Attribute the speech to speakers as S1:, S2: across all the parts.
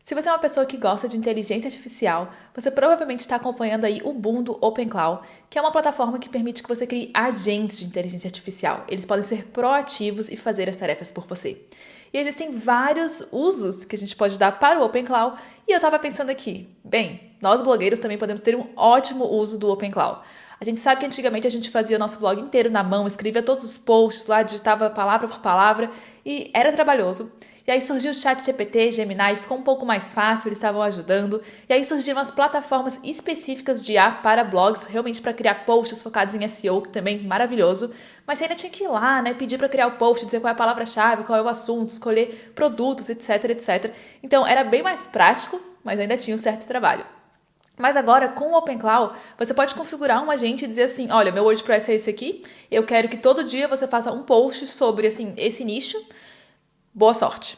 S1: Se você é uma pessoa que gosta de inteligência artificial, você provavelmente está acompanhando aí o boom do OpenClaw, que é uma plataforma que permite que você crie agentes de inteligência artificial. Eles podem ser proativos e fazer as tarefas por você. E existem vários usos que a gente pode dar para o OpenClaw, e eu estava pensando aqui, bem, nós blogueiros também podemos ter um ótimo uso do OpenClaw. A gente sabe que antigamente a gente fazia o nosso blog inteiro na mão, escrevia todos os posts lá, digitava palavra por palavra, e era trabalhoso. E aí surgiu o ChatGPT, Gemini, ficou um pouco mais fácil, eles estavam ajudando. E aí surgiram as plataformas específicas de IA para blogs, realmente para criar posts focados em SEO, que também é maravilhoso. Mas você ainda tinha que ir lá, né, pedir para criar o post, dizer qual é a palavra-chave, qual é o assunto, escolher produtos, etc, etc. Então era bem mais prático, mas ainda tinha um certo trabalho. Mas agora, com o OpenClaw, você pode configurar um agente e dizer assim, olha, meu WordPress é esse aqui, eu quero que todo dia você faça um post sobre assim, esse nicho. Boa sorte.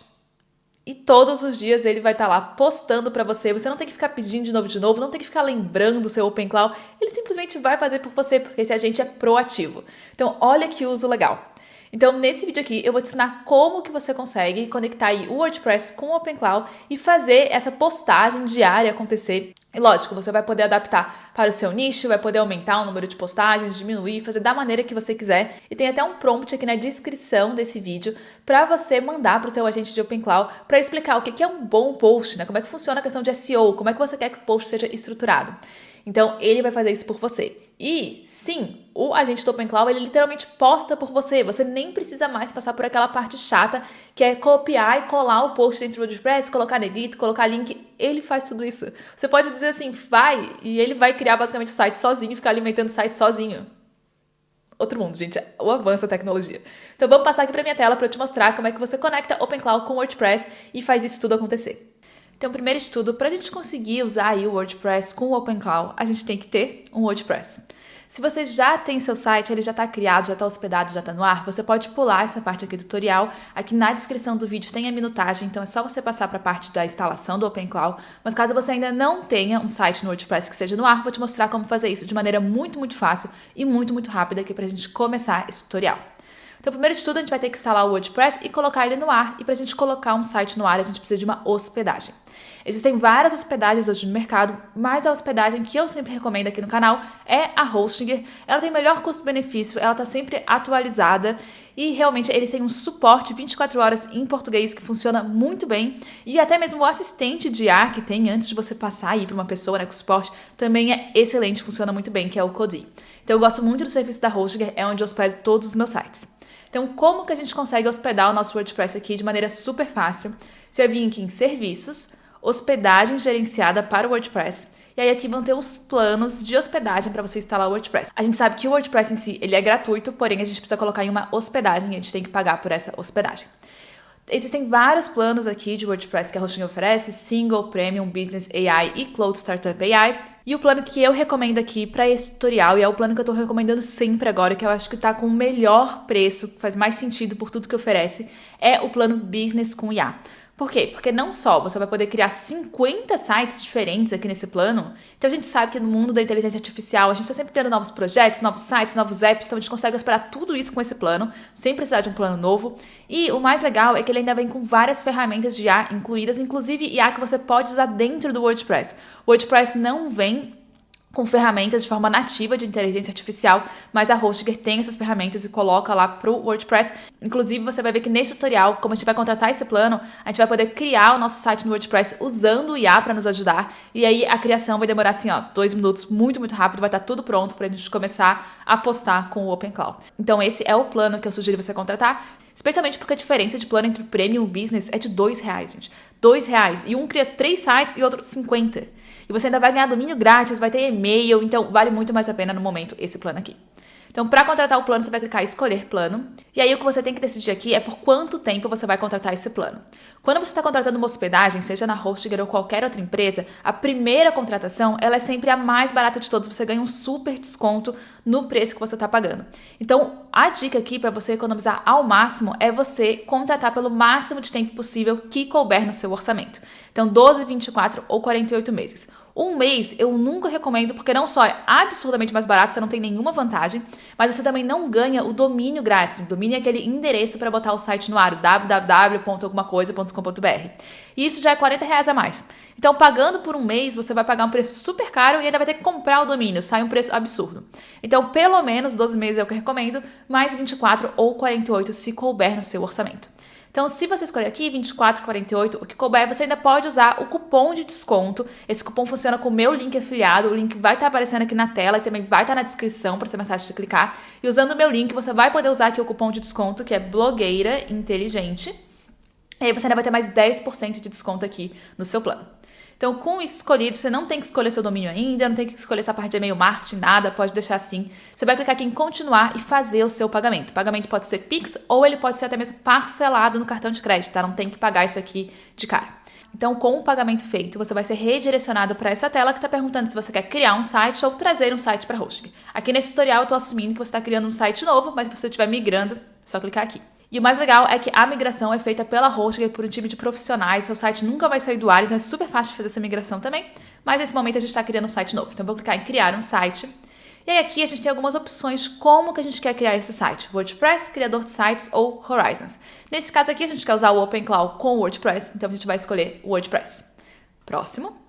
S1: E todos os dias ele vai estar lá postando para você. Você não tem que ficar pedindo de novo, não tem que ficar lembrando o seu OpenClaw. Ele simplesmente vai fazer por você, porque esse agente é proativo. Então, olha que uso legal. Então, nesse vídeo aqui, eu vou te ensinar como que você consegue conectar aí o WordPress com o OpenClaw e fazer essa postagem diária acontecer. E lógico, você vai poder adaptar para o seu nicho, vai poder aumentar o número de postagens, diminuir, fazer da maneira que você quiser. E tem até um prompt aqui na descrição desse vídeo para você mandar para o seu agente de OpenClaw para explicar o que é um bom post, né? Como é que funciona a questão de SEO, como é que você quer que o post seja estruturado. Então, ele vai fazer isso por você. E, sim, o agente do OpenClaw, ele literalmente posta por você. Você nem precisa mais passar por aquela parte chata, que é copiar e colar o post dentro do WordPress, colocar negrito, colocar link. Ele faz tudo isso. Você pode dizer assim, vai, e ele vai criar basicamente o site sozinho, ficar alimentando o site sozinho. Outro mundo, gente. O avanço da tecnologia. Então, vamos passar aqui para minha tela para eu te mostrar como é que você conecta OpenClaw com o WordPress e faz isso tudo acontecer. Então, primeiro de tudo, para a gente conseguir usar aí o WordPress com o OpenClaw, a gente tem que ter um WordPress. Se você já tem seu site, ele já está criado, já está hospedado, já está no ar, você pode pular essa parte aqui do tutorial. Aqui na descrição do vídeo tem a minutagem, então é só você passar para a parte da instalação do OpenClaw. Mas caso você ainda não tenha um site no WordPress que seja no ar, vou te mostrar como fazer isso de maneira muito, muito fácil e muito, muito rápida aqui para a gente começar esse tutorial. Então, primeiro de tudo, a gente vai ter que instalar o WordPress e colocar ele no ar. E para a gente colocar um site no ar, a gente precisa de uma hospedagem. Existem várias hospedagens hoje no mercado, mas a hospedagem que eu sempre recomendo aqui no canal é a Hostinger. Ela tem melhor custo-benefício, ela está sempre atualizada e realmente eles têm um suporte 24 horas em português que funciona muito bem. E até mesmo o assistente de IA que tem antes de você passar aí para uma pessoa, né, com suporte, também é excelente, funciona muito bem, que é o Kodi. Então eu gosto muito do serviço da Hostinger, é onde eu hospedo todos os meus sites. Então, como que a gente consegue hospedar o nosso WordPress aqui de maneira super fácil? Você vai vir aqui em Serviços, Hospedagem gerenciada para o WordPress. E aí aqui vão ter os planos de hospedagem para você instalar o WordPress. A gente sabe que o WordPress em si ele é gratuito, porém a gente precisa colocar em uma hospedagem e a gente tem que pagar por essa hospedagem. Existem vários planos aqui de WordPress que a Hostinger oferece, Single, Premium, Business AI e Cloud Startup AI. E o plano que eu recomendo aqui para esse tutorial, e é o plano que eu estou recomendando sempre agora, que eu acho que está com o melhor preço, faz mais sentido por tudo que oferece, é o plano Business com IA. Por quê? Porque não só você vai poder criar 50 sites diferentes aqui nesse plano, então a gente sabe que no mundo da inteligência artificial a gente está sempre criando novos projetos, novos sites, novos apps, então a gente consegue esperar tudo isso com esse plano, sem precisar de um plano novo. E o mais legal é que ele ainda vem com várias ferramentas de IA incluídas, inclusive IA que você pode usar dentro do WordPress. O WordPress não vem com ferramentas de forma nativa de inteligência artificial, mas a Hostinger tem essas ferramentas e coloca lá para o WordPress. Inclusive, você vai ver que nesse tutorial, como a gente vai contratar esse plano, a gente vai poder criar o nosso site no WordPress usando o IA para nos ajudar. E aí, a criação vai demorar assim, 2 minutos, muito, muito rápido, vai estar tudo pronto para a gente começar a postar com o OpenClaw. Então, esse é o plano que eu sugiro você contratar, especialmente porque a diferença de plano entre o Premium e o Business é de R$2, gente. R$2. E um cria 3 sites e outro 50. E você ainda vai ganhar domínio grátis, vai ter e-mail, então vale muito mais a pena no momento esse plano aqui. Então, para contratar o plano, você vai clicar em escolher plano. E aí, o que você tem que decidir aqui é por quanto tempo você vai contratar esse plano. Quando você está contratando uma hospedagem, seja na Hostinger ou qualquer outra empresa, a primeira contratação, ela é sempre a mais barata de todas. Você ganha um super desconto no preço que você está pagando. Então, a dica aqui para você economizar ao máximo é você contratar pelo máximo de tempo possível que couber no seu orçamento. Então 12, 24 ou 48 meses. Um mês eu nunca recomendo, porque não só é absurdamente mais barato, você não tem nenhuma vantagem, mas você também não ganha o domínio grátis. O domínio é aquele endereço para botar o site no ar, o www.algumacoisa.com.br. E isso já é R$40 a mais. Então, pagando por um mês, você vai pagar um preço super caro e ainda vai ter que comprar o domínio, sai um preço absurdo. Então, pelo menos 12 meses é o que eu recomendo, mais 24 ou 48 se couber no seu orçamento. Então, se você escolher aqui 24, 48, o que couber, você ainda pode usar o cupom de desconto. Esse cupom funciona com o meu link afiliado. O link vai estar aparecendo aqui na tela e também vai estar na descrição para ser mais fácil de clicar. E usando o meu link, você vai poder usar aqui o cupom de desconto, que é Blogueira Inteligente. E aí você ainda vai ter mais 10% de desconto aqui no seu plano. Então, com isso escolhido, você não tem que escolher seu domínio ainda, não tem que escolher essa parte de e-mail marketing, nada, pode deixar assim. Você vai clicar aqui em continuar e fazer o seu pagamento. O pagamento pode ser Pix ou ele pode ser até mesmo parcelado no cartão de crédito, tá? Não tem que pagar isso aqui de cara. Então, com o pagamento feito, você vai ser redirecionado para essa tela que está perguntando se você quer criar um site ou trazer um site para hosting. Aqui nesse tutorial eu estou assumindo que você está criando um site novo, mas se você estiver migrando, é só clicar aqui. E o mais legal é que a migração é feita pela Hostgator por um time de profissionais, seu site nunca vai sair do ar, então é super fácil de fazer essa migração também, mas nesse momento a gente está criando um site novo. Então eu vou clicar em criar um site, e aí aqui a gente tem algumas opções como que a gente quer criar esse site, WordPress, criador de sites ou Horizons. Nesse caso aqui a gente quer usar o OpenClaw com o WordPress, então a gente vai escolher o WordPress. Próximo.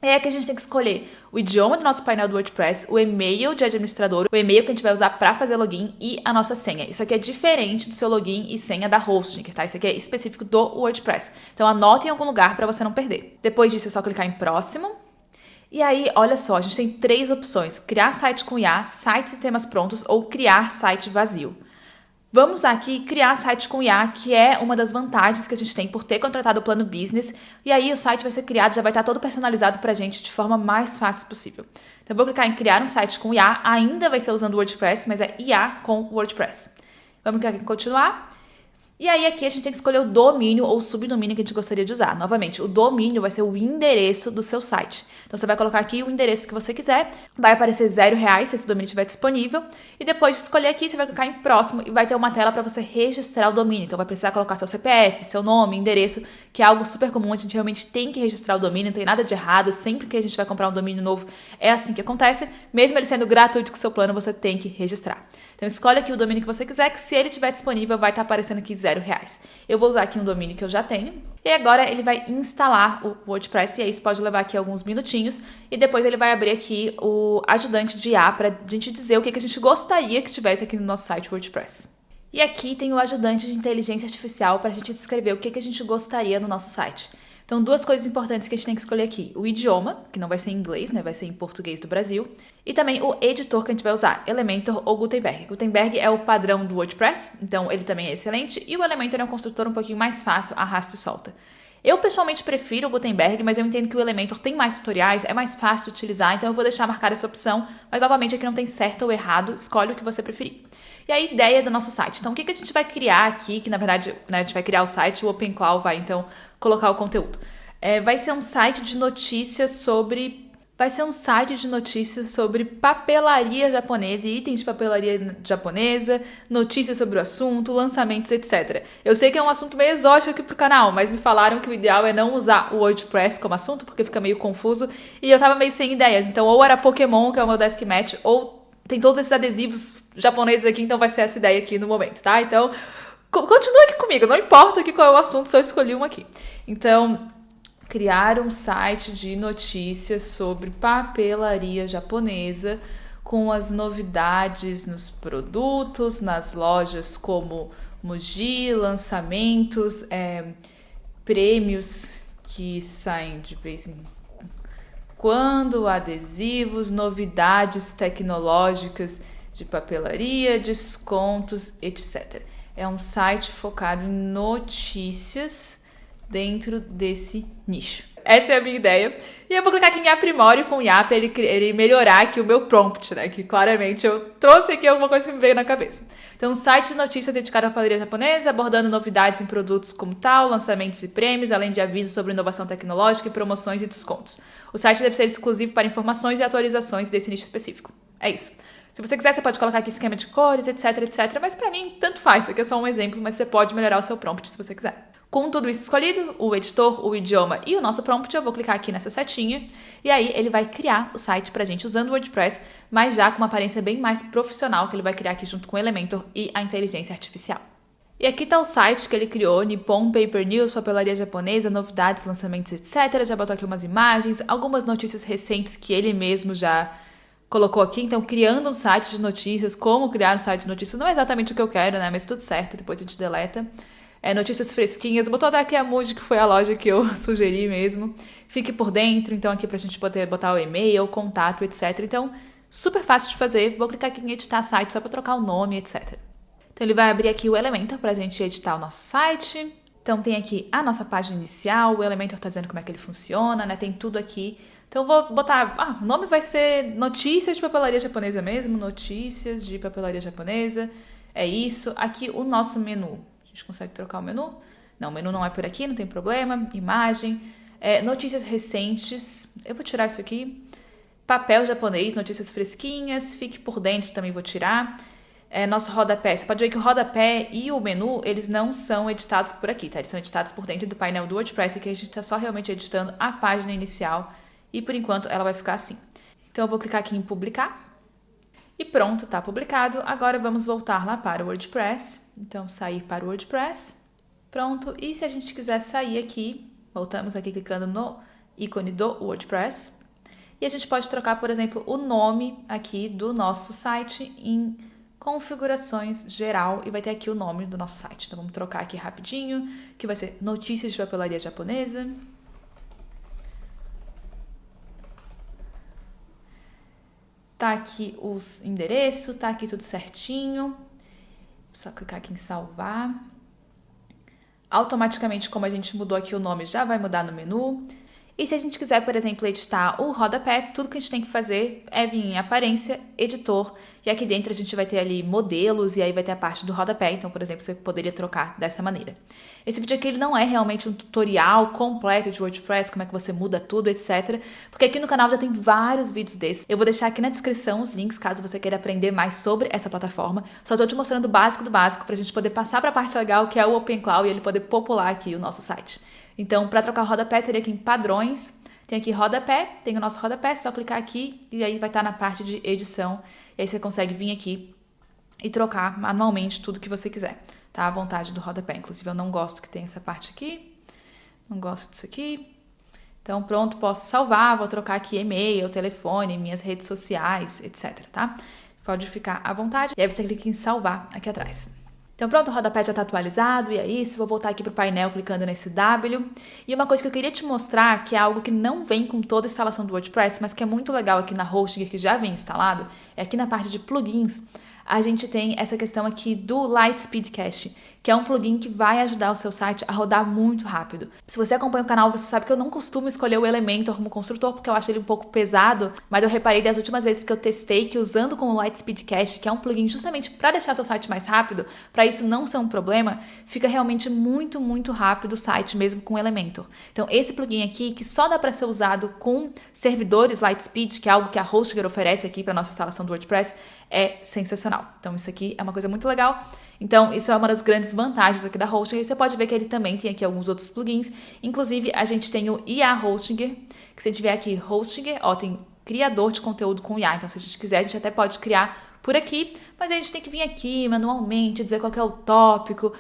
S1: É que a gente tem que escolher o idioma do nosso painel do WordPress, o e-mail de administrador, o e-mail que a gente vai usar para fazer login e a nossa senha. Isso aqui é diferente do seu login e senha da Hostgator, tá? Isso aqui é específico do WordPress. Então anote em algum lugar para você não perder. Depois disso é só clicar em próximo. E aí, olha só, a gente tem 3 opções: criar site com IA, sites e temas prontos ou criar site vazio. Vamos aqui criar site com IA, que é uma das vantagens que a gente tem por ter contratado o plano business. E aí o site vai ser criado, já vai estar todo personalizado pra gente de forma mais fácil possível. Então eu vou clicar em criar um site com IA, ainda vai ser usando o WordPress, mas é IA com WordPress. Vamos clicar em continuar. E aí aqui a gente tem que escolher o domínio ou subdomínio que a gente gostaria de usar. Novamente, o domínio vai ser o endereço do seu site. Então você vai colocar aqui o endereço que você quiser, vai aparecer R$0 se esse domínio estiver disponível, e depois de escolher aqui, você vai clicar em próximo e vai ter uma tela para você registrar o domínio. Então vai precisar colocar seu CPF, seu nome, endereço, que é algo super comum, a gente realmente tem que registrar o domínio, não tem nada de errado, sempre que a gente vai comprar um domínio novo, é assim que acontece, mesmo ele sendo gratuito com o seu plano, você tem que registrar. Então escolhe aqui o domínio que você quiser, que se ele estiver disponível vai estar aparecendo aqui R$0. Eu vou usar aqui um domínio que eu já tenho. E agora ele vai instalar o WordPress, e aí isso pode levar aqui alguns minutinhos. E depois ele vai abrir aqui o ajudante de IA para a gente dizer o que a gente gostaria que estivesse aqui no nosso site WordPress. E aqui tem o ajudante de inteligência artificial para a gente descrever o que a gente gostaria no nosso site. Então, 2 coisas importantes que a gente tem que escolher aqui. O idioma, que não vai ser em inglês, né? Vai ser em português do Brasil. E também o editor que a gente vai usar, Elementor ou Gutenberg. Gutenberg é o padrão do WordPress, então ele também é excelente. E o Elementor é um construtor um pouquinho mais fácil, arrasta e solta. Eu, pessoalmente, prefiro o Gutenberg, mas eu entendo que o Elementor tem mais tutoriais, é mais fácil de utilizar, então eu vou deixar marcada essa opção. Mas, novamente, aqui não tem certo ou errado, escolhe o que você preferir. E a ideia do nosso site. Então, o que a gente vai criar aqui, que na verdade, né, a gente vai criar o site, o OpenClaw vai, então, colocar o conteúdo. Vai ser um site de notícias sobre... Vai ser um site de notícias sobre papelaria japonesa e itens de papelaria japonesa, notícias sobre o assunto, lançamentos, etc. Eu sei que é um assunto meio exótico aqui pro canal, mas me falaram que o ideal é não usar o WordPress como assunto, porque fica meio confuso, e eu tava meio sem ideias. Então, ou era Pokémon, que é o meu desk match, ou tem todos esses adesivos japoneses aqui, então vai ser essa ideia aqui no momento, tá? Então, continua aqui comigo, não importa aqui qual é o assunto, só escolhi um aqui. Então... criar um site de notícias sobre papelaria japonesa com as novidades nos produtos, nas lojas como Muji, lançamentos, prêmios que saem de vez em quando, adesivos, novidades tecnológicas de papelaria, descontos, etc. É um site focado em notícias dentro desse nicho. Essa é a minha ideia. E eu vou clicar aqui em Aprimore com o IA para ele melhorar aqui o meu prompt, né? Que claramente eu trouxe aqui alguma coisa que me veio na cabeça. Então, um site de notícias dedicado à papelaria japonesa, abordando novidades em produtos como tal, lançamentos e prêmios, além de avisos sobre inovação tecnológica e promoções e descontos. O site deve ser exclusivo para informações e atualizações desse nicho específico. É isso. Se você quiser, você pode colocar aqui esquema de cores, etc, etc. Mas para mim, tanto faz. Isso aqui é só um exemplo, mas você pode melhorar o seu prompt se você quiser. Com tudo isso escolhido, o editor, o idioma e o nosso prompt, eu vou clicar aqui nessa setinha e aí ele vai criar o site pra gente usando o WordPress, mas já com uma aparência bem mais profissional que ele vai criar aqui junto com o Elementor e a inteligência artificial. E aqui está o site que ele criou, Nippon Paper News, papelaria japonesa, novidades, lançamentos, etc. Já botou aqui umas imagens, algumas notícias recentes que ele mesmo já colocou aqui. Então, criando um site de notícias, como criar um site de notícias, não é exatamente o que eu quero, né? Mas tudo certo, depois a gente deleta. Notícias fresquinhas, botou até aqui a Muji, que foi a loja que eu sugeri mesmo. Fique por dentro, então aqui pra gente poder botar o e-mail, o contato, etc. Então, super fácil de fazer. Vou clicar aqui em editar site só para trocar o nome, etc. Então, ele vai abrir aqui o Elementor pra gente editar o nosso site. Então, tem aqui a nossa página inicial, o Elementor tá dizendo como é que ele funciona, né? Tem tudo aqui. Então, eu vou botar... o nome vai ser Notícias de Papelaria Japonesa mesmo. Notícias de Papelaria Japonesa. É isso. Aqui, o nosso menu. A gente consegue trocar o menu? Não, o menu não é por aqui, não tem problema. Imagem. Notícias recentes. Eu vou tirar isso aqui. Papel japonês, notícias fresquinhas. Fique por dentro, também vou tirar. Nosso rodapé. Você pode ver que o rodapé e o menu, eles não são editados por aqui, tá? Eles são editados por dentro do painel do WordPress. Aqui a gente tá só realmente editando a página inicial. E por enquanto ela vai ficar assim. Então eu vou clicar aqui em publicar. E pronto, tá publicado. Agora vamos voltar lá para o WordPress. Então, sair para o WordPress. Pronto. E se a gente quiser sair aqui, voltamos aqui clicando no ícone do WordPress. E a gente pode trocar, por exemplo, o nome aqui do nosso site em configurações geral e vai ter aqui o nome do nosso site. Então, vamos trocar aqui rapidinho, que vai ser Notícias de Papelaria Japonesa. Tá aqui o endereço, tá aqui tudo certinho. Só clicar aqui em salvar. Automaticamente, como a gente mudou aqui o nome, já vai mudar no menu. E se a gente quiser, por exemplo, editar o rodapé, tudo que a gente tem que fazer é vir em aparência, editor, e aqui dentro a gente vai ter ali modelos e aí vai ter a parte do rodapé. Então, por exemplo, você poderia trocar dessa maneira. Esse vídeo aqui ele não é realmente um tutorial completo de WordPress, como é que você muda tudo, etc. Porque aqui no canal já tem vários vídeos desses. Eu vou deixar aqui na descrição os links, caso você queira aprender mais sobre essa plataforma. Só tô te mostrando o básico do básico pra gente poder passar pra parte legal, que é o OpenClaw, e ele poder popular aqui o nosso site. Então, para trocar o rodapé, seria aqui em padrões. Tem aqui rodapé, tem o nosso rodapé, só clicar aqui e aí vai estar na parte de edição. E aí você consegue vir aqui e trocar manualmente tudo que você quiser, tá? À vontade do rodapé. Inclusive, eu não gosto que tenha essa parte aqui. Não gosto disso aqui. Então, pronto, posso salvar, vou trocar aqui e-mail, telefone, minhas redes sociais, etc, tá? Pode ficar à vontade. E aí você clica em salvar aqui atrás. Então pronto, o rodapé já está atualizado e é isso. Vou voltar aqui para o painel clicando nesse W. E uma coisa que eu queria te mostrar, que é algo que não vem com toda a instalação do WordPress, mas que é muito legal aqui na Hostinger, que já vem instalado, é aqui na parte de plugins. A gente tem essa questão aqui do Lightspeed Cache, que é um plugin que vai ajudar o seu site a rodar muito rápido. Se você acompanha o canal, você sabe que eu não costumo escolher o Elementor como construtor, porque eu acho ele um pouco pesado, mas eu reparei das últimas vezes que eu testei que usando com o Lightspeed Cache, que é um plugin justamente para deixar seu site mais rápido, para isso não ser um problema, fica realmente muito, muito rápido o site mesmo com o Elementor. Então esse plugin aqui, que só dá para ser usado com servidores Lightspeed, que é algo que a Hostinger oferece aqui para nossa instalação do WordPress, é sensacional. Então isso aqui é uma coisa muito legal. Então isso é uma das grandes vantagens aqui da Hostinger. Você pode ver que ele também tem aqui alguns outros plugins. Inclusive a gente tem o IA Hostinger, que se a gente tiver aqui Hostinger, ó, tem criador de conteúdo com IA. Então se a gente quiser, a gente até pode criar por aqui, mas a gente tem que vir aqui manualmente, dizer qual que é o tópico,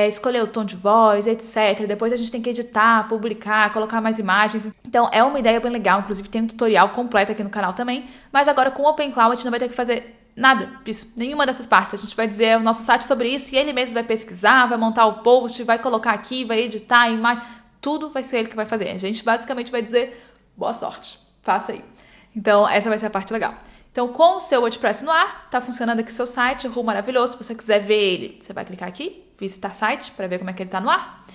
S1: escolher o tom de voz, etc. Depois a gente tem que editar, publicar, colocar mais imagens. Então é uma ideia bem legal. Inclusive tem um tutorial completo aqui no canal também. Mas agora com o OpenClaw a gente não vai ter que fazer nada disso, nenhuma dessas partes. A gente vai dizer o nosso site sobre isso e ele mesmo vai pesquisar, vai montar o post, vai colocar aqui, vai editar a imagem, tudo vai ser ele que vai fazer. A gente basicamente vai dizer boa sorte, faça aí. Então essa vai ser a parte legal. Então com o seu WordPress no ar, tá funcionando aqui seu site, maravilhoso. Se você quiser ver ele, você vai clicar aqui, visitar site, para ver como é que ele tá no ar.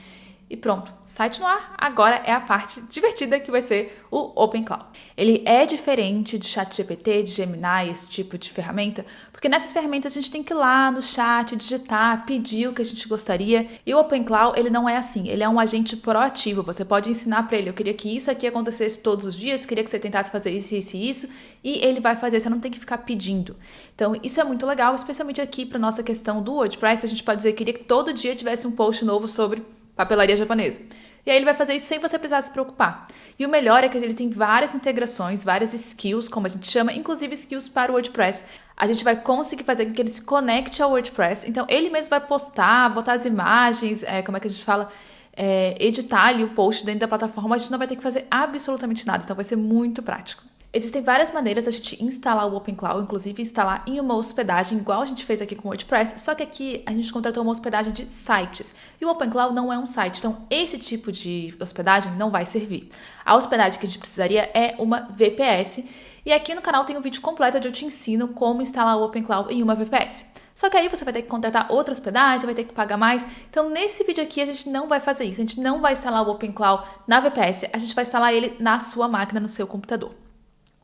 S1: E pronto, site no ar, agora é a parte divertida que vai ser o OpenClaw. Ele é diferente de ChatGPT, de Gemini, esse tipo de ferramenta, porque nessas ferramentas a gente tem que ir lá no chat, digitar, pedir o que a gente gostaria. E o OpenClaw, ele não é assim, ele é um agente proativo. Você pode ensinar para ele, eu queria que isso aqui acontecesse todos os dias, queria que você tentasse fazer isso, isso e isso, e ele vai fazer, você não tem que ficar pedindo. Então isso é muito legal, especialmente aqui para nossa questão do WordPress. A gente pode dizer que queria que todo dia tivesse um post novo sobre papelaria japonesa. E aí ele vai fazer isso sem você precisar se preocupar. E o melhor é que ele tem várias integrações, várias skills, como a gente chama, inclusive skills para o WordPress. A gente vai conseguir fazer com que ele se conecte ao WordPress. Então ele mesmo vai postar, botar as imagens, como é que a gente fala? Editar ali o post dentro da plataforma. A gente não vai ter que fazer absolutamente nada, então vai ser muito prático. Existem várias maneiras da gente instalar o OpenCloud, inclusive instalar em uma hospedagem, igual a gente fez aqui com o WordPress, só que aqui a gente contratou uma hospedagem de sites. E o OpenCloud não é um site, então esse tipo de hospedagem não vai servir. A hospedagem que a gente precisaria é uma VPS, e aqui no canal tem um vídeo completo onde eu te ensino como instalar o OpenCloud em uma VPS. Só que aí você vai ter que contratar outra hospedagem, vai ter que pagar mais. Então, nesse vídeo aqui, a gente não vai fazer isso. A gente não vai instalar o OpenCloud na VPS, a gente vai instalar ele na sua máquina, no seu computador.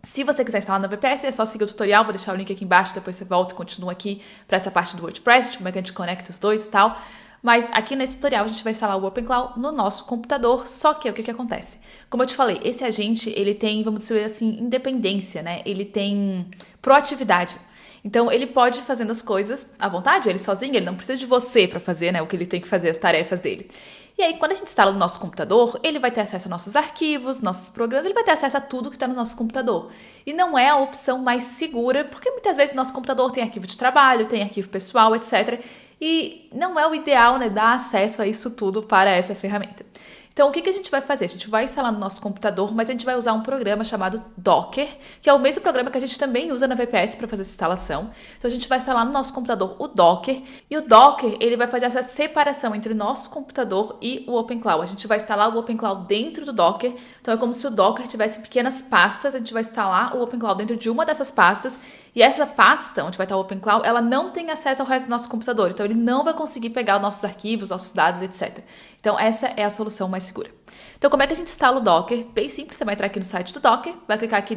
S1: Se você quiser instalar na VPS, é só seguir o tutorial, vou deixar o link aqui embaixo, depois você volta e continua aqui para essa parte do WordPress, de como é que a gente conecta os dois e tal. Mas aqui nesse tutorial a gente vai instalar o OpenCloud no nosso computador, só que o que acontece? Como eu te falei, esse agente, ele tem, vamos dizer assim, independência, né? Ele tem proatividade. Então, ele pode ir fazendo as coisas à vontade, ele sozinho, ele não precisa de você para fazer, né, o que ele tem que fazer, as tarefas dele. E aí, quando a gente instala no nosso computador, ele vai ter acesso a nossos arquivos, nossos programas, ele vai ter acesso a tudo que está no nosso computador. E não é a opção mais segura, porque muitas vezes nosso computador tem arquivo de trabalho, tem arquivo pessoal, etc. E não é o ideal, né, dar acesso a isso tudo para essa ferramenta. Então, o que a gente vai fazer? A gente vai instalar no nosso computador, mas a gente vai usar um programa chamado Docker, que é o mesmo programa que a gente também usa na VPS para fazer essa instalação. Então, a gente vai instalar no nosso computador o Docker, e o Docker ele vai fazer essa separação entre o nosso computador e o OpenCloud. A gente vai instalar o OpenCloud dentro do Docker, então é como se o Docker tivesse pequenas pastas, a gente vai instalar o OpenCloud dentro de uma dessas pastas, e essa pasta, onde vai estar o OpenCloud, ela não tem acesso ao resto do nosso computador, então ele não vai conseguir pegar os nossos arquivos, nossos dados, etc. Então, essa é a solução mais segura. Então, como é que a gente instala o Docker? Bem simples, você vai entrar aqui no site do Docker, vai clicar aqui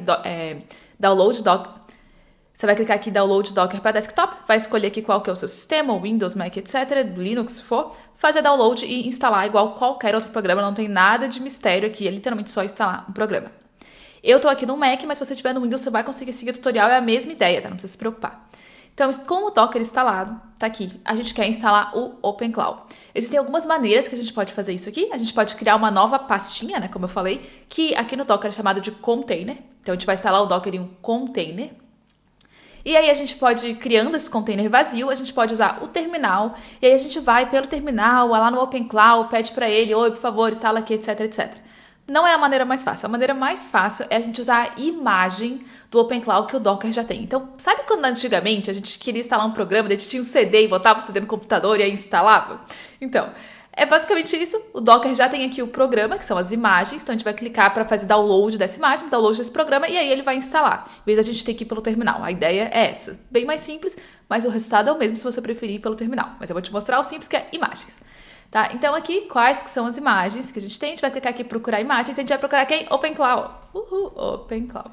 S1: Download Docker. Você vai clicar aqui Download Docker para desktop, vai escolher aqui qual que é o seu sistema, Windows, Mac, etc., Linux, se for, fazer download e instalar igual qualquer outro programa, não tem nada de mistério aqui, é literalmente só instalar um programa. Eu tô aqui no Mac, mas se você tiver no Windows, você vai conseguir seguir o tutorial, é a mesma ideia, tá? Não precisa se preocupar. Então, com o Docker instalado, tá aqui, a gente quer instalar o OpenCloud. Existem algumas maneiras que a gente pode fazer isso aqui. A gente pode criar uma nova pastinha, né, como eu falei, que aqui no Docker é chamado de container. Então, a gente vai instalar o Docker em um container. E aí a gente pode ir criando esse container vazio, a gente pode usar o terminal, e aí a gente vai pelo terminal, lá no OpenCloud, pede para ele, oi, por favor, instala aqui, etc, etc. Não é a maneira mais fácil. A maneira mais fácil é a gente usar a imagem do OpenCloud que o Docker já tem. Então, sabe quando antigamente a gente queria instalar um programa, a gente tinha um CD e botava o CD no computador e aí instalava? Então, é basicamente isso. O Docker já tem aqui o programa, que são as imagens. Então, a gente vai clicar para fazer download dessa imagem, download desse programa, e aí ele vai instalar. Em vez da gente ter que ir pelo terminal. A ideia é essa. Bem mais simples, mas o resultado é o mesmo se você preferir ir pelo terminal. Mas eu vou te mostrar o simples, que é imagens. Tá? Então, aqui, quais que são as imagens que a gente tem? A gente vai clicar aqui em procurar imagens, e a gente vai procurar quem? OpenCloud. OpenCloud.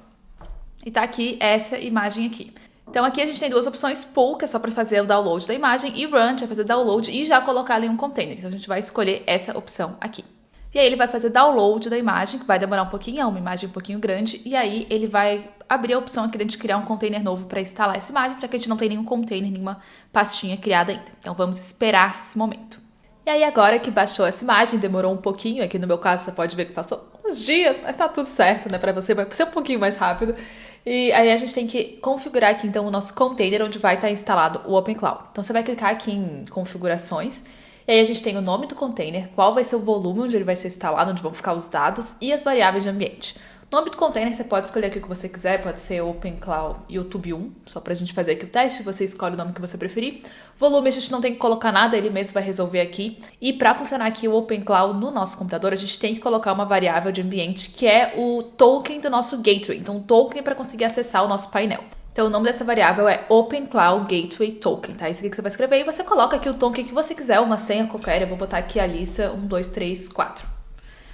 S1: E tá aqui essa imagem aqui. Então, aqui a gente tem duas opções, Pull, que é só para fazer o download da imagem, e Run, que vai fazer download e já colocar ali um container. Então, a gente vai escolher essa opção aqui. E aí, ele vai fazer download da imagem, que vai demorar um pouquinho, é uma imagem um pouquinho grande, e aí ele vai abrir a opção aqui de a gente criar um container novo para instalar essa imagem, já que a gente não tem nenhum container, nenhuma pastinha criada ainda. Então, vamos esperar esse momento. E aí, agora que baixou essa imagem, demorou um pouquinho, aqui no meu caso você pode ver que passou uns dias, mas tá tudo certo, né? Para você vai ser um pouquinho mais rápido. E aí a gente tem que configurar aqui então o nosso container onde vai estar instalado o OpenCloud. Então você vai clicar aqui em configurações, e aí a gente tem o nome do container, qual vai ser o volume onde ele vai ser instalado, onde vão ficar os dados e as variáveis de ambiente. O nome do container você pode escolher aqui o que você quiser, pode ser OpenCloud YouTube 1, só pra gente fazer aqui o teste, você escolhe o nome que você preferir. Volume a gente não tem que colocar nada, ele mesmo vai resolver aqui. E para funcionar aqui o OpenCloud no nosso computador, a gente tem que colocar uma variável de ambiente que é o token do nosso gateway, então um token para conseguir acessar o nosso painel. Então o nome dessa variável é OpenCloud Gateway Token, tá? Isso aqui que você vai escrever e você coloca aqui o token que você quiser, uma senha qualquer, eu vou botar aqui a Alissa 1, 2, 3, 4.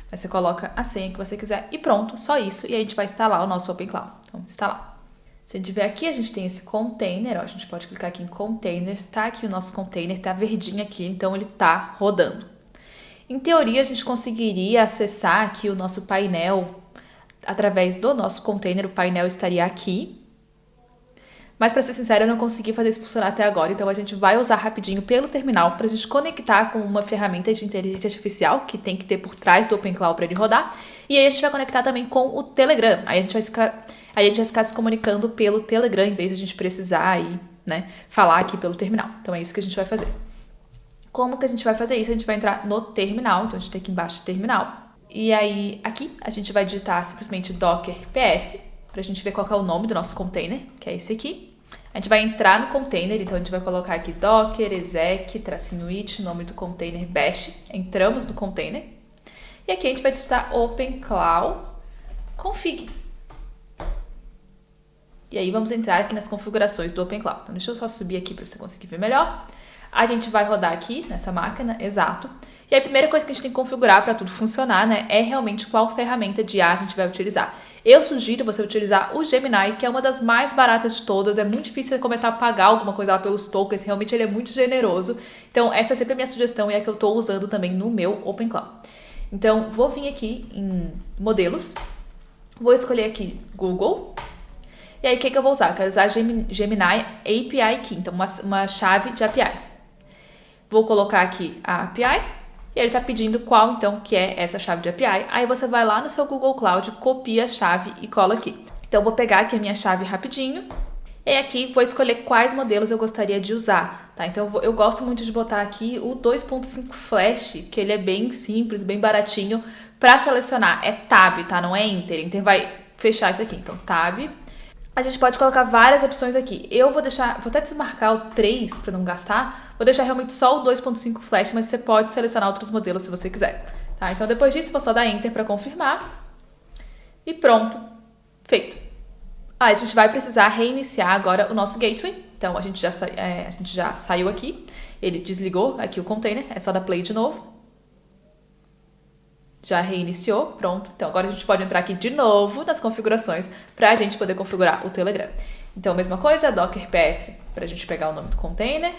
S1: Aí você coloca a senha que você quiser e pronto, só isso. E aí a gente vai instalar o nosso OpenCloud. Então, instalar. Se a gente ver aqui, a gente tem esse container, ó, a gente pode clicar aqui em Containers, tá aqui o nosso container, tá verdinho aqui, então ele tá rodando. Em teoria, a gente conseguiria acessar aqui o nosso painel através do nosso container, o painel estaria aqui. Mas pra ser sincera, eu não consegui fazer isso funcionar até agora, então a gente vai usar rapidinho pelo terminal pra gente conectar com uma ferramenta de inteligência artificial que tem que ter por trás do OpenClaw para ele rodar. E aí a gente vai conectar também com o Telegram. Aí a gente vai ficar se comunicando pelo Telegram em vez de a gente precisar aí, né, falar aqui pelo terminal. Então é isso que a gente vai fazer. Como que a gente vai fazer isso? A gente vai entrar no terminal, então a gente tem aqui embaixo terminal. E aí aqui a gente vai digitar simplesmente docker ps pra gente ver qual que é o nome do nosso container, que é esse aqui. A gente vai entrar no container, então a gente vai colocar aqui docker exec -it, nome do container bash. Entramos no container. E aqui a gente vai digitar openclaw config. E aí vamos entrar aqui nas configurações do OpenClaw. Então deixa eu só subir aqui para você conseguir ver melhor. A gente vai rodar aqui nessa máquina, exato. E aí a primeira coisa que a gente tem que configurar para tudo funcionar, né, é realmente qual ferramenta de IA a gente vai utilizar. Eu sugiro você utilizar o Gemini, que é uma das mais baratas de todas. É muito difícil você começar a pagar alguma coisa lá pelos tokens, realmente ele é muito generoso. Então essa é sempre a minha sugestão e é a que eu estou usando também no meu OpenClaw. Então vou vir aqui em modelos, vou escolher aqui Google. E aí o que eu vou usar? Eu quero usar Gemini API Key, então uma chave de API. Vou colocar aqui a API e ele está pedindo qual então que é essa chave de API. Aí você vai lá no seu Google Cloud, copia a chave e cola aqui. Então eu vou pegar aqui a minha chave rapidinho e aqui vou escolher quais modelos eu gostaria de usar. Tá? Então eu gosto muito de botar aqui o 2.5 Flash, que ele é bem simples, bem baratinho. Para selecionar é Tab, tá? Não é Enter. Enter vai fechar isso aqui. Então Tab. A gente pode colocar várias opções aqui. Eu vou até desmarcar o 3 para não gastar. Vou deixar realmente só o 2.5 Flash, mas você pode selecionar outros modelos se você quiser. Tá? Então depois disso, vou só dar Enter para confirmar. E pronto. Feito. A gente vai precisar reiniciar agora o nosso gateway. Então a gente já saiu aqui. Ele desligou aqui o container. É só dar play de novo. Já reiniciou, pronto. Então agora a gente pode entrar aqui de novo nas configurações para a gente poder configurar o Telegram. Então mesma coisa, docker ps para a gente pegar o nome do container,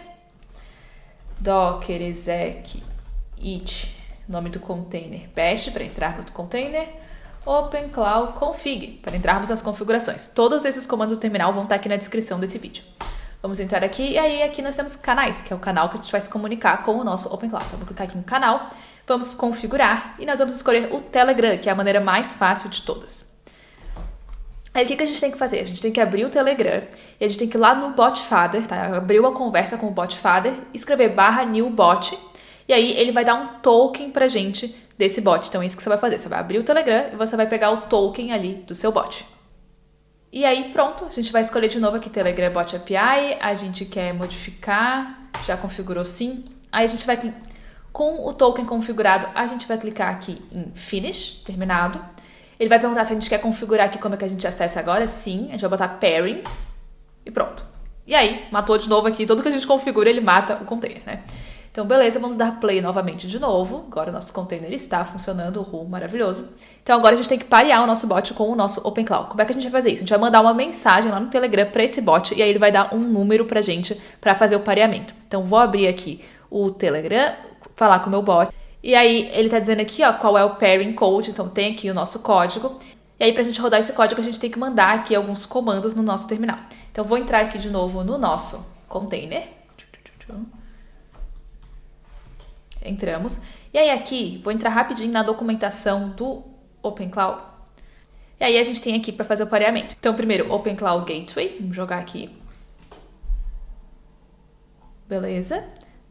S1: docker exec it, nome do container bash para entrarmos no container, openclaw config para entrarmos nas configurações. Todos esses comandos do terminal vão estar aqui na descrição desse vídeo. Vamos entrar aqui e aí aqui nós temos canais, que é o canal que a gente vai se comunicar com o nosso OpenClaw. Então, vou clicar aqui em canal, vamos configurar e nós vamos escolher o Telegram, que é a maneira mais fácil de todas. Aí o que a gente tem que fazer? A gente tem que abrir o Telegram e a gente tem que ir lá no botfather, tá? Abriu a conversa com o botfather, escrever /new bot e aí ele vai dar um token pra gente desse bot. Então é isso que você vai fazer, você vai abrir o Telegram e você vai pegar o token ali do seu bot. E aí pronto, a gente vai escolher de novo aqui Telegram Bot API, a gente quer modificar, já configurou sim. Aí a gente vai, com o token configurado, a gente vai clicar aqui em Finish, terminado. Ele vai perguntar se a gente quer configurar aqui como é que a gente acessa agora, sim. A gente vai botar Pairing e pronto. E aí, matou de novo aqui, tudo que a gente configura ele mata o container, né? Então, beleza, vamos dar play novamente de novo. Agora o nosso container está funcionando, maravilhoso. Então, agora a gente tem que parear o nosso bot com o nosso OpenClaw. Como é que a gente vai fazer isso? A gente vai mandar uma mensagem lá no Telegram para esse bot e aí ele vai dar um número pra gente para fazer o pareamento. Então, vou abrir aqui o Telegram, falar com o meu bot. E aí, ele tá dizendo aqui, ó, qual é o pairing code. Então, tem aqui o nosso código. E aí, pra gente rodar esse código, a gente tem que mandar aqui alguns comandos no nosso terminal. Então, vou entrar aqui de novo no nosso container. Entramos. E aí aqui, vou entrar rapidinho na documentação do OpenClaw. E aí a gente tem aqui para fazer o pareamento. Então, primeiro, OpenClaw Gateway. Vamos jogar aqui. Beleza.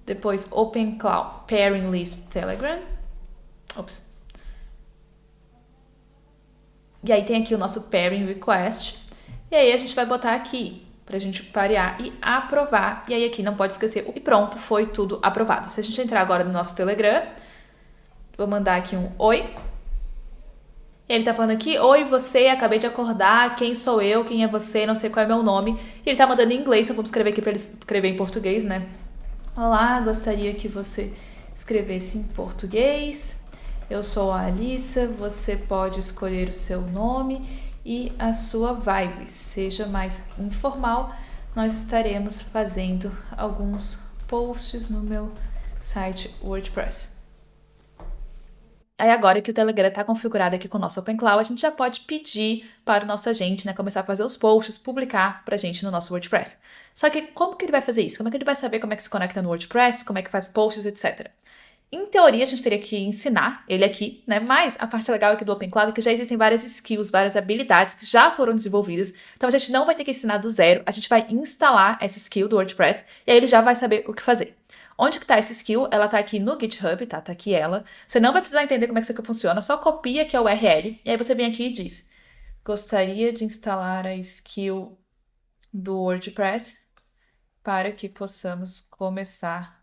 S1: Depois, OpenClaw Pairing List Telegram. Ops. E aí tem aqui o nosso Pairing Request. E aí a gente vai botar aqui pra gente parear e aprovar. E aí aqui não pode esquecer. E pronto, foi tudo aprovado. Se a gente entrar agora no nosso Telegram, vou mandar aqui um oi. E ele tá falando aqui, oi você, acabei de acordar, quem sou eu, quem é você, não sei qual é meu nome. E ele tá mandando em inglês, então vamos escrever aqui pra ele escrever em português, né? Olá, gostaria que você escrevesse em português. Eu sou a Alissa, você pode escolher o seu nome e a sua vibe. Seja mais informal, nós estaremos fazendo alguns posts no meu site WordPress. Aí agora que o Telegram está configurado aqui com o nosso OpenClaw, a gente já pode pedir para o nosso agente, né, começar a fazer os posts, publicar para a gente no nosso WordPress. Só que como que ele vai fazer isso? Como é que ele vai saber como é que se conecta no WordPress, como é que faz posts, etc. Em teoria, a gente teria que ensinar ele aqui, né? Mas a parte legal aqui do OpenClaw é que já existem várias skills, várias habilidades que já foram desenvolvidas. Então a gente não vai ter que ensinar do zero, a gente vai instalar essa skill do WordPress e aí ele já vai saber o que fazer. Onde que tá essa skill? Ela tá aqui no GitHub, tá? Tá aqui ela. Você não vai precisar entender como é que isso aqui funciona, só copia aqui a URL e aí você vem aqui e diz: gostaria de instalar a skill do WordPress para que possamos começar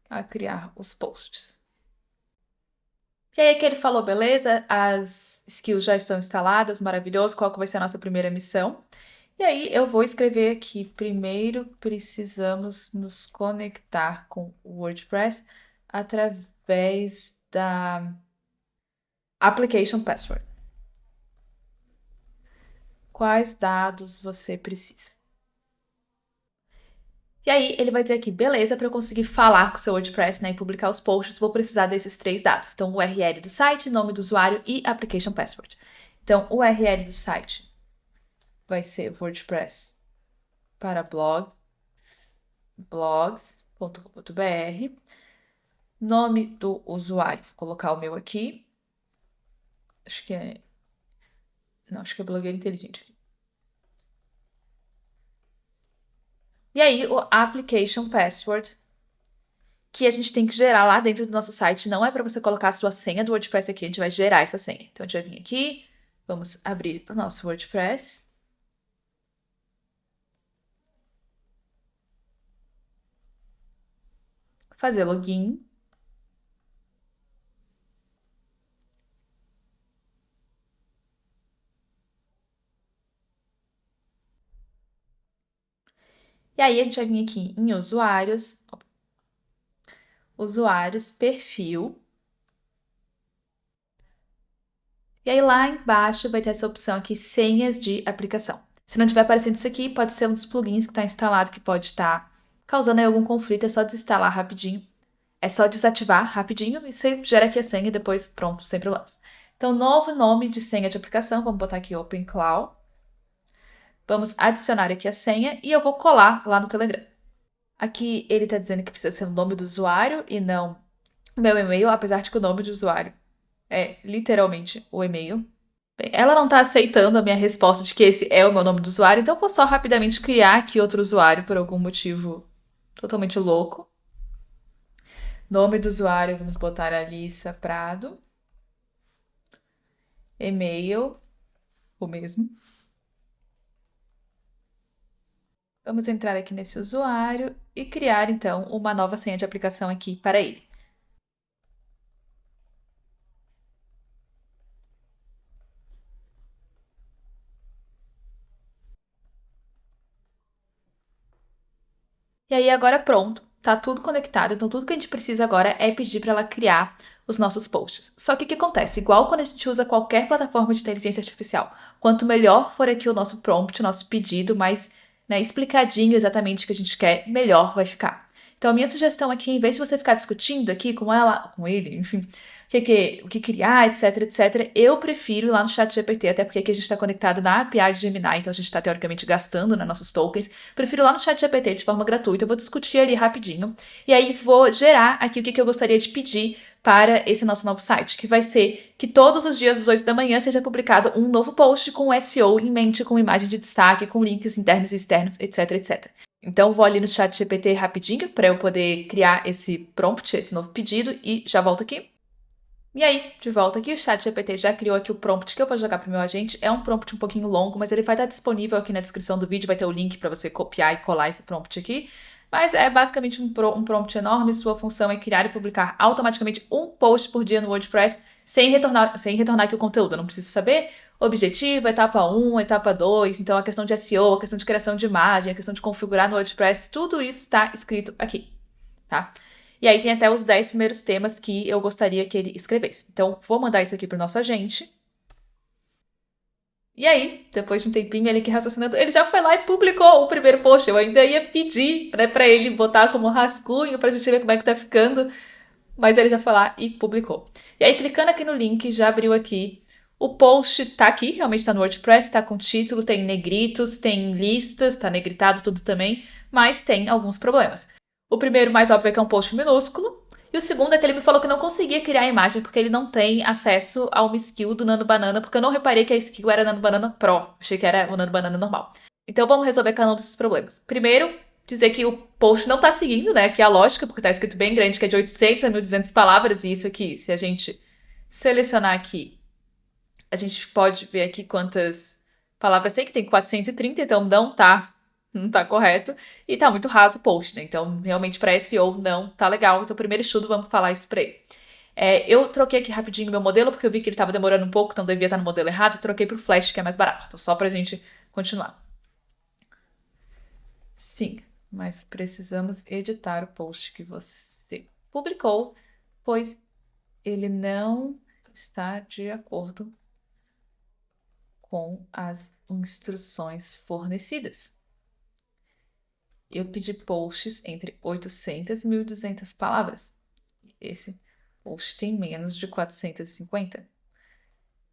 S1: a criar os posts. E aí aqui ele falou, beleza, as skills já estão instaladas, maravilhoso, qual que vai ser a nossa primeira missão? E aí eu vou escrever aqui, primeiro precisamos nos conectar com o WordPress através da application password. Quais dados você precisa? E aí ele vai dizer aqui, beleza, para eu conseguir falar com o seu WordPress, né, e publicar os posts, vou precisar desses 3 dados. Então, o URL do site, nome do usuário e application password. Então, o URL do site vai ser WordPress para blogs.com.br. Nome do usuário, vou colocar o meu aqui. Acho que é blogueiro inteligente. E aí, o application password, que a gente tem que gerar lá dentro do nosso site. Não é para você colocar a sua senha do WordPress aqui, a gente vai gerar essa senha. Então, a gente vai vir aqui, vamos abrir o nosso WordPress. Fazer login. E aí, a gente vai vir aqui em usuários, perfil. E aí lá embaixo vai ter essa opção aqui, senhas de aplicação. Se não estiver aparecendo isso aqui, pode ser um dos plugins que está instalado que pode estar causando aí algum conflito, é só desinstalar rapidinho. É só desativar rapidinho e você gera aqui a senha e depois pronto, sem problemas. Então, novo nome de senha de aplicação, vamos botar aqui OpenClaw. Vamos adicionar aqui a senha e eu vou colar lá no Telegram. Aqui ele está dizendo que precisa ser o nome do usuário e não o meu e-mail, apesar de que o nome do usuário é literalmente o e-mail. Bem, ela não está aceitando a minha resposta de que esse é o meu nome do usuário, então eu vou só rapidamente criar aqui outro usuário por algum motivo totalmente louco. Nome do usuário, vamos botar Alissa Prado. E-mail, o mesmo. Vamos entrar aqui nesse usuário e criar, então, uma nova senha de aplicação aqui para ele. E aí, agora pronto, tá tudo conectado, então tudo que a gente precisa agora é pedir para ela criar os nossos posts. Só que o que acontece? Igual quando a gente usa qualquer plataforma de inteligência artificial, quanto melhor for aqui o nosso prompt, o nosso pedido, mais, né, explicadinho exatamente o que a gente quer, melhor vai ficar. Então a minha sugestão aqui, em vez de você ficar discutindo aqui com ela, com ele, enfim, o que criar, etc, etc, eu prefiro ir lá no chat GPT, até porque aqui a gente está conectado na API de Gemini, então a gente está teoricamente gastando, né, nossos tokens. Prefiro ir lá no chat GPT de forma gratuita, eu vou discutir ali rapidinho, e aí vou gerar aqui o que eu gostaria de pedir para esse nosso novo site, que vai ser que todos os dias às 8 da manhã seja publicado um novo post com SEO em mente, com imagem de destaque, com links internos e externos, etc, etc. Então, vou ali no chat GPT rapidinho para eu poder criar esse prompt, esse novo pedido, e já volto aqui. E aí, de volta aqui, o chat GPT já criou aqui o prompt que eu vou jogar para o meu agente. É um prompt um pouquinho longo, mas ele vai estar disponível aqui na descrição do vídeo, vai ter o link para você copiar e colar esse prompt aqui. Mas é basicamente um prompt enorme, sua função é criar e publicar automaticamente um post por dia no WordPress, sem retornar aqui o conteúdo. Eu não preciso saber objetivo, etapa 1, etapa 2, então a questão de SEO, a questão de criação de imagem, a questão de configurar no WordPress, tudo isso está escrito aqui, tá? E aí tem até os 10 primeiros temas que eu gostaria que ele escrevesse. Então, vou mandar isso aqui para o nosso agente. E aí, depois de um tempinho, ele aqui raciocinando, ele já foi lá e publicou o primeiro post. Eu ainda ia pedir, né, para ele botar como rascunho pra gente ver como é que tá ficando. mas ele já foi lá e publicou. E aí, clicando aqui no link, já abriu aqui. O post tá aqui, realmente tá no WordPress, tá com título, tem negritos, tem listas, tá negritado tudo também, mas tem alguns problemas. O primeiro, mais óbvio, é que é um post minúsculo. E o segundo é que ele me falou que não conseguia criar a imagem porque ele não tem acesso a uma skill do Nano Banana, porque eu não reparei que a skill era Nano Banana Pro. Achei que era o Nano Banana normal. Então vamos resolver cada um desses problemas. Primeiro, dizer que o post não tá seguindo, né? Que é a lógica, porque tá escrito bem grande, que é de 800 a 1.200 palavras. E isso aqui, se a gente selecionar aqui, a gente pode ver aqui quantas palavras tem, que tem 430, então não tá correto. E tá muito raso o post, né? Então, realmente, para SEO não tá legal. Então, primeiro estudo, vamos falar isso pra ele. Eu troquei aqui rapidinho meu modelo, porque eu vi que ele tava demorando um pouco, então devia estar no modelo errado. Troquei pro Flash, que é mais barato. Então, só pra gente continuar. Sim, mas precisamos editar o post que você publicou, pois ele não está de acordo com as instruções fornecidas. Eu pedi posts entre 800 e 1.200 palavras. Esse post tem menos de 450.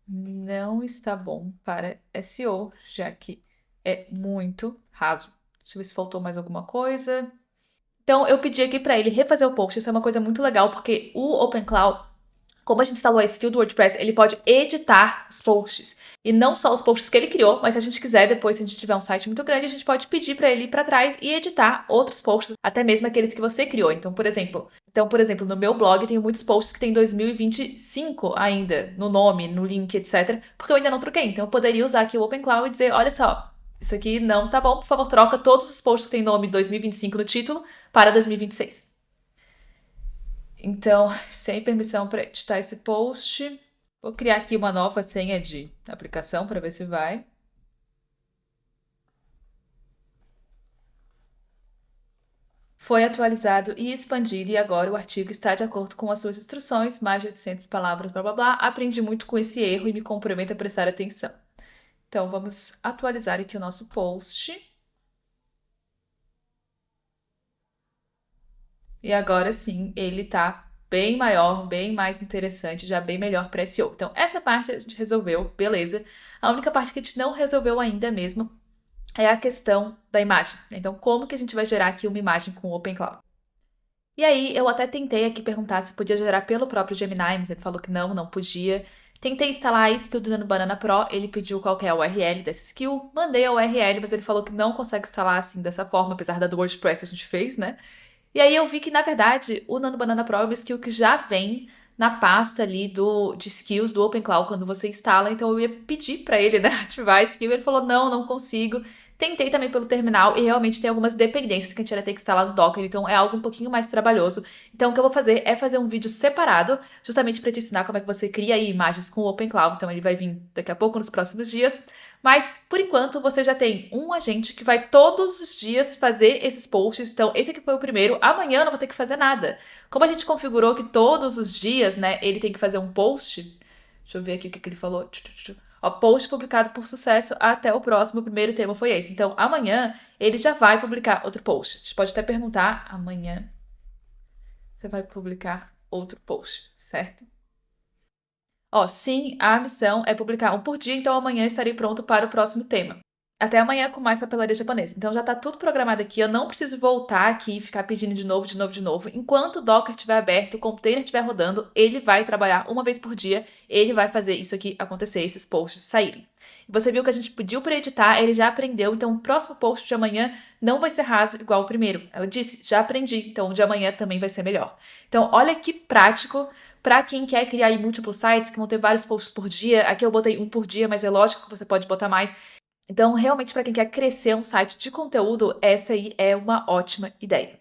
S1: Não está bom para SEO, já que é muito raso. Deixa eu ver se faltou mais alguma coisa. Então, eu pedi aqui para ele refazer o post. Isso é uma coisa muito legal, porque o OpenClaw, como a gente instalou a skill do WordPress, ele pode editar os posts. E não só os posts que ele criou, mas se a gente quiser, depois, se a gente tiver um site muito grande, a gente pode pedir para ele ir para trás e editar outros posts, até mesmo aqueles que você criou. Então, por exemplo, no meu blog eu tenho muitos posts que tem 2025 ainda no nome, no link, etc, porque eu ainda não troquei. Então, eu poderia usar aqui o OpenClaw e dizer, olha só, isso aqui não tá bom, por favor, troca todos os posts que tem nome 2025 no título para 2026. Então, sem permissão para editar esse post, vou criar aqui uma nova senha de aplicação para ver se vai. Foi atualizado e expandido e agora o artigo está de acordo com as suas instruções, mais de 800 palavras, blá blá blá. Aprendi muito com esse erro e me comprometo a prestar atenção. Então, vamos atualizar aqui o nosso post. E agora sim, ele tá bem maior, bem mais interessante, já bem melhor para SEO. Então, essa parte a gente resolveu, beleza. A única parte que a gente não resolveu ainda mesmo é a questão da imagem. Então, como que a gente vai gerar aqui uma imagem com o OpenClaw? E aí, eu até tentei aqui perguntar se podia gerar pelo próprio Gemini, mas ele falou que não podia. Tentei instalar a skill do Nano Banana Pro, ele pediu qual que é a URL dessa skill, mandei a URL, mas ele falou que não consegue instalar assim dessa forma, apesar da do WordPress que a gente fez, né? E aí eu vi que, na verdade, o Nano Banana Pro é uma skill que já vem na pasta ali de skills do OpenClaw quando você instala. Então eu ia pedir para ele, né, ativar a skill. Ele falou, não consigo. Tentei também pelo terminal e realmente tem algumas dependências que a gente vai ter que instalar no Docker. Então é algo um pouquinho mais trabalhoso. Então o que eu vou fazer é fazer um vídeo separado, justamente para te ensinar como é que você cria aí imagens com o OpenClaw. Então ele vai vir daqui a pouco, nos próximos dias. Mas, por enquanto, você já tem um agente que vai todos os dias fazer esses posts. Então, esse aqui foi o primeiro. Amanhã eu não vou ter que fazer nada. Como a gente configurou que todos os dias, né, ele tem que fazer um post. Deixa eu ver aqui o que ele falou. Ó, post publicado por sucesso até o próximo. O primeiro tema foi esse. Então, amanhã ele já vai publicar outro post. A gente pode até perguntar, amanhã você vai publicar outro post, certo? Ó, sim, a missão é publicar um por dia, então amanhã estarei pronto para o próximo tema. Até amanhã com mais papelaria japonesa. Então já tá tudo programado aqui, eu não preciso voltar aqui e ficar pedindo de novo. Enquanto o Docker estiver aberto, o container estiver rodando, ele vai trabalhar uma vez por dia, ele vai fazer isso aqui acontecer, esses posts saírem. Você viu que a gente pediu para editar, ele já aprendeu, então o próximo post de amanhã não vai ser raso igual o primeiro. Ela disse, já aprendi, então o de amanhã também vai ser melhor. Então olha que prático. Para quem quer criar aí múltiplos sites, que vão ter vários posts por dia, aqui eu botei um por dia, mas é lógico que você pode botar mais. Então, realmente, para quem quer crescer um site de conteúdo, essa aí é uma ótima ideia.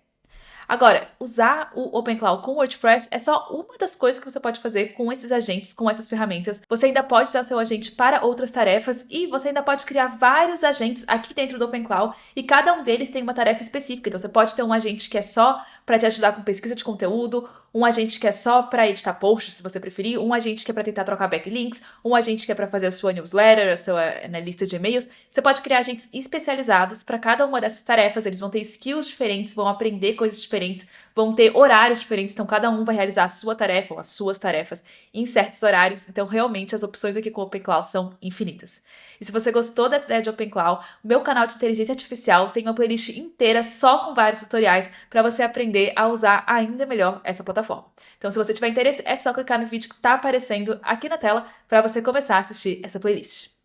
S1: Agora, usar o OpenClaw com o WordPress é só uma das coisas que você pode fazer com esses agentes, com essas ferramentas. Você ainda pode usar o seu agente para outras tarefas e você ainda pode criar vários agentes aqui dentro do OpenClaw e cada um deles tem uma tarefa específica. Então, você pode ter um agente que é só para te ajudar com pesquisa de conteúdo, um agente que é só para editar posts, se você preferir, um agente que é para tentar trocar backlinks, um agente que é para fazer a sua newsletter, a sua lista de e-mails. Você pode criar agentes especializados para cada uma dessas tarefas, eles vão ter skills diferentes, vão aprender coisas diferentes, vão ter horários diferentes, então cada um vai realizar a sua tarefa ou as suas tarefas em certos horários, então realmente as opções aqui com o OpenClaw são infinitas. E se você gostou dessa ideia de OpenClaw, o meu canal de inteligência artificial tem uma playlist inteira só com vários tutoriais para você aprender a usar ainda melhor essa plataforma. Então, se você tiver interesse, é só clicar no vídeo que está aparecendo aqui na tela para você começar a assistir essa playlist.